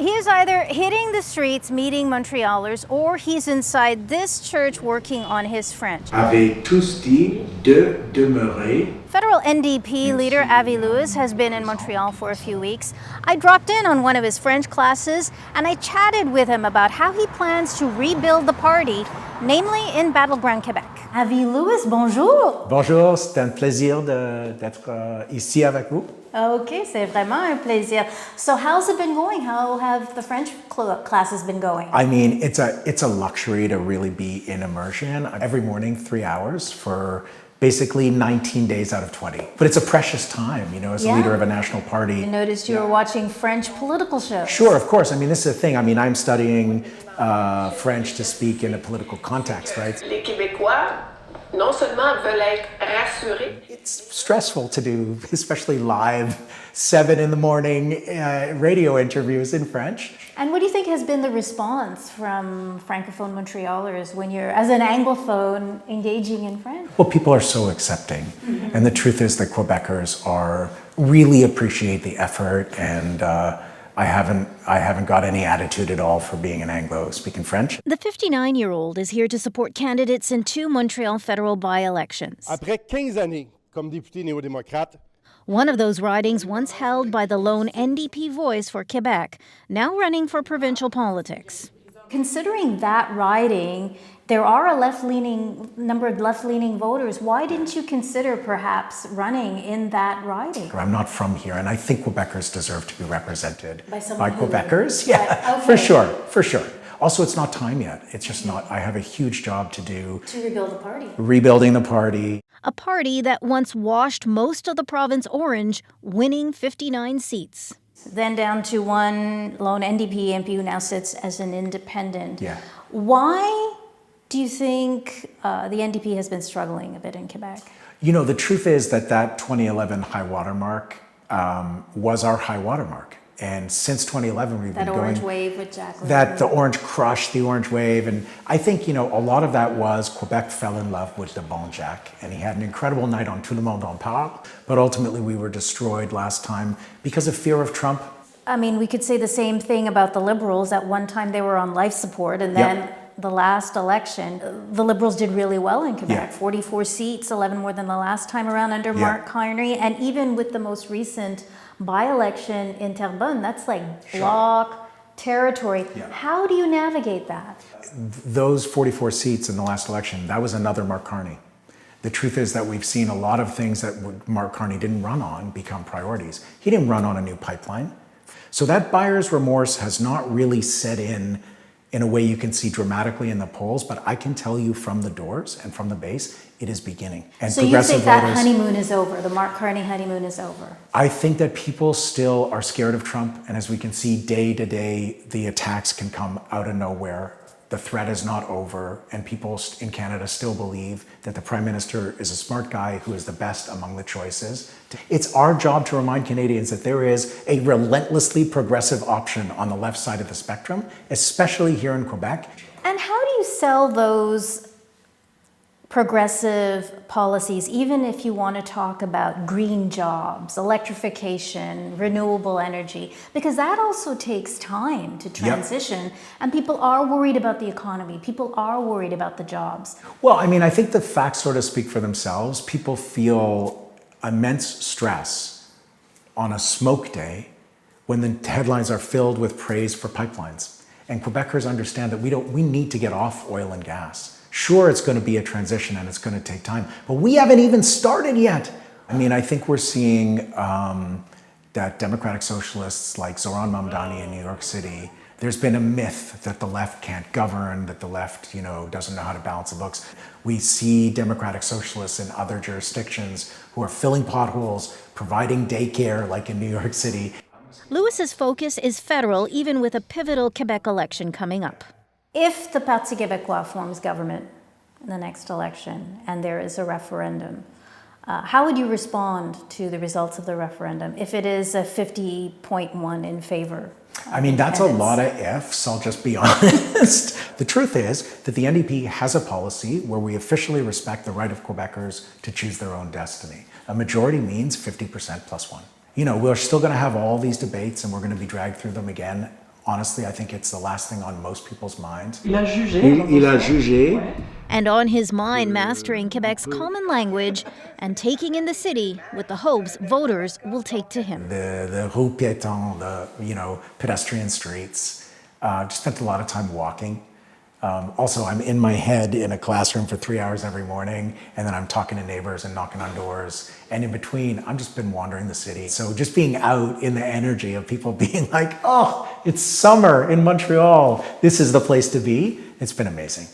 He is either hitting the streets meeting Montrealers or he's inside this church working on his French. Avaient tous dit de demeurer. Federal NDP Leader Avi Lewis has been in Montreal for a few weeks. I dropped in on one of his French classes and I chatted with him about how he plans to rebuild the party, namely in Battleground Quebec. Avi Lewis, bonjour! Bonjour, c'est un plaisir d'être ici avec vous. Okay, c'est vraiment un plaisir. So how's it been going? How have the French classes been going? I mean, it's a luxury to really be in immersion. Every morning, 3 hours for basically 19 days out of 20. But it's a precious time, you know, as a leader of a national party. I noticed you were watching French political shows. Sure, of course. I mean, this is the thing. I mean, I'm studying French to speak in a political context, right? Les Québécois, non seulement veulent être rassurés. It's stressful to do, especially live, 7 in the morning radio interviews in French. And what do you think has been the response from Francophone Montrealers when you're, as an anglophone, engaging in French? Well, people are so accepting. Mm-hmm. And the truth is that Quebecers really appreciate the effort, and I haven't got any attitude at all for being an Anglo speaking French. The 59-year-old is here to support candidates in 2 Montreal federal by-elections. Après 15 années comme député néo-démocrate, one of those ridings once held by the lone NDP voice for Quebec, now running for provincial politics. Considering that riding, there are a number of left-leaning voters. Why didn't you consider perhaps running in that riding? I'm not from here, and I think Quebecers deserve to be represented by Quebecers. Yeah, okay. For sure. Also, it's not time yet. It's just not. I have a huge job to do. To rebuild the party. Rebuilding the party. A party that once washed most of the province orange, winning 59 seats. Then down to one lone NDP MP who now sits as an independent. Yeah. Why do you think the NDP has been struggling a bit in Quebec? You know, the truth is that 2011 high water mark was our high water mark. And since 2011, we've been going... That orange wave with Jacqueline. The orange crush, the orange wave. And I think, you know, a lot of that was Quebec fell in love with the bon Jack. And he had an incredible night on Tout le monde en parle. But ultimately, we were destroyed last time because of fear of Trump. I mean, we could say the same thing about the Liberals. At one time, they were on life support. And then the last election, the Liberals did really well in Quebec. 44 seats, 11 more than the last time around under Mark Carney. And even with the most recent by-election in Terrebonne, that's like bloc territory. How do you navigate that? Those 44 seats in the last election, that was another Mark Carney. The truth is that we've seen a lot of things that Mark Carney didn't run on become priorities. He didn't run on a new pipeline. So that buyer's remorse has not really set in a way you can see dramatically in the polls, but I can tell you from the doors and from the base, it is beginning. And so you think that honeymoon is over, the Mark Carney honeymoon is over? I think that people still are scared of Trump, and as we can see day to day, the attacks can come out of nowhere. The threat is not over, and people in Canada still believe that the Prime Minister is a smart guy who is the best among the choices. It's our job to remind Canadians that there is a relentlessly progressive option on the left side of the spectrum, especially here in Quebec. And how do you sell those progressive policies, even if you want to talk about green jobs, electrification, renewable energy, because that also takes time to transition, and people are worried about the economy, people are worried about the jobs. Well, I mean, I think the facts sort of speak for themselves. People feel immense stress on a smoke day when the headlines are filled with praise for pipelines. And Quebecers understand that we need to get off oil and gas. Sure, it's going to be a transition and it's going to take time, but we haven't even started yet. I mean, I think we're seeing that democratic socialists like Zoran Mamdani in New York City, there's been a myth that the left can't govern, that the left, you know, doesn't know how to balance the books. We see democratic socialists in other jurisdictions who are filling potholes, providing daycare like in New York City. Lewis's focus is federal, even with a pivotal Quebec election coming up. If the Parti Québécois forms government in the next election and there is a referendum, how would you respond to the results of the referendum if it is a 50.1 in favor? I mean, that's a lot of ifs, I'll just be honest. The truth is that the NDP has a policy where we officially respect the right of Quebecers to choose their own destiny. A majority means 50% plus one. You know, we're still going to have all these debates and we're going to be dragged through them again honestly, I think it's the last thing on most people's minds. Il a jugé. Il a jugé. Ouais. And on his mind, mastering Quebec's common language and taking in the city with the hopes voters will take to him. The rue piéton, the pedestrian streets. Just spent a lot of time walking. Also, I'm in my head in a classroom for 3 hours every morning, and then I'm talking to neighbors and knocking on doors. And in between, I've just been wandering the city. So just being out in the energy of people being like, oh, it's summer in Montreal. This is the place to be. It's been amazing.